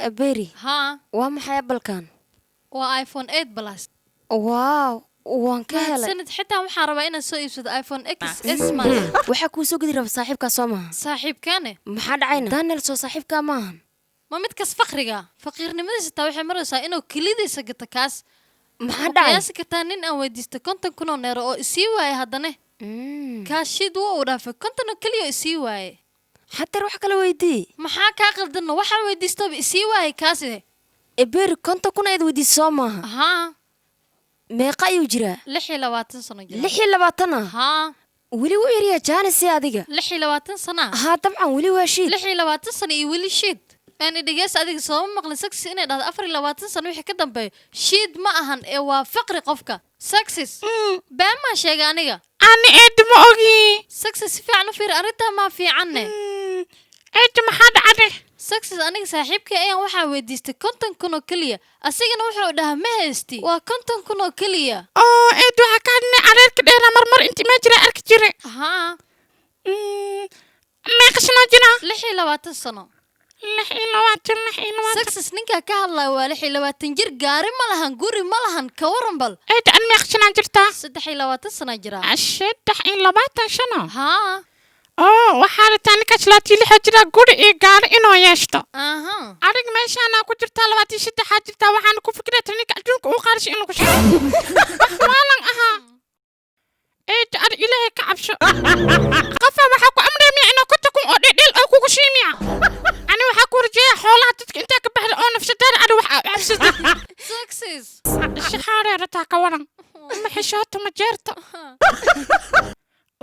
أبيري ها وام حيا بالكان وايفون 8 بلس واو وان كهلا سنة حتى waxaan rabaa inaan soo iibsado iPhone XS Max waxa ku soo gudi raba saaxiibka Soomaa saaxiibkane maxaa dhacayna Daniel soo saaxiibka maahan ma mid kas faqriga faqiirnimadiisa taa waxay maraysaa inuu kalidiisa gato kaas maxaa dhacay qiyaasi kartaa nin aan weydiisto 50 kun oo neero oo isii waaye haddana kaashid wuu u dhaafay 50 oo kaliya isii waaye حتى روح كلا ويدي maxaa ka qaldana waxa weydiisto isii waaye kaasi إبير كنت كنا يد ودي سوما ها meeqa ayuu jiraa 26 sano jira 26 ها weli wuu yariyaa jaanis adiga 26 sano ها طبعا weli waa shiid 26 sano iyo weli shiid aan dhigays adiga soo maqlin saxis inay dhahdo 24 sano wixii ka dambeeyo shiid ma ahan ee waa faqri qofka saxis baa ma sheega aniga ani eed ma ogi saxis fiican u fiir arinta ma fiicanne eed maxaa dhacday saxis aniga saaxiibka ayaan waxa weydiistay 50 kun oo kaliya asigana wuxuu dhahaa ma haysti waa 50 kun oo kaliya oo eed waxa ka hadnay areerka dheer mar intii ma jira arki jiray ha meeqa sano jira 26 sano 26 saxis ninka ka hadlay waa 26 jir gaari ma lahan guri ma lahan ka waran bal eed an meeqa sano jirta 23 sano jira 23 sano ha oo waxa la taan ka jilaatii lix jira guri iyo gaari inoo yeeshto aha arig meeshaan ku jirta 23 jirta waxaan ku fikiray tanika adduunka uu qaarshi inuu ku shaqo waalan aha eed ar ilaahay ka cabsho qafa waxa ku amreemay inuu ku takum oo dhidhil oo kugu shiimiya ani waxa ku rajaa xoolaha dadka inta ka baxda oo nafsadada ar waxa cabsada saxis shaqaare rata ka waran ma xishooto ma jeerto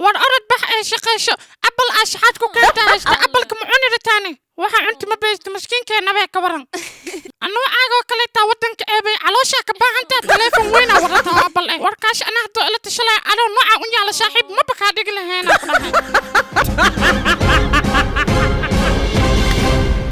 war orod bax ee shaqeysho abal ashxaad ku keenta haysta abalka mucuni rataani waxa cunti ma beesto miskiinkeena bay ka waran anoo aago kale taa wadanka eebay caloosha ka baahanta telefoon weyn warata abal warkaash ana hadoo ila tashalay anoo nooca u yaala saaxiib ma baka dhig lahayn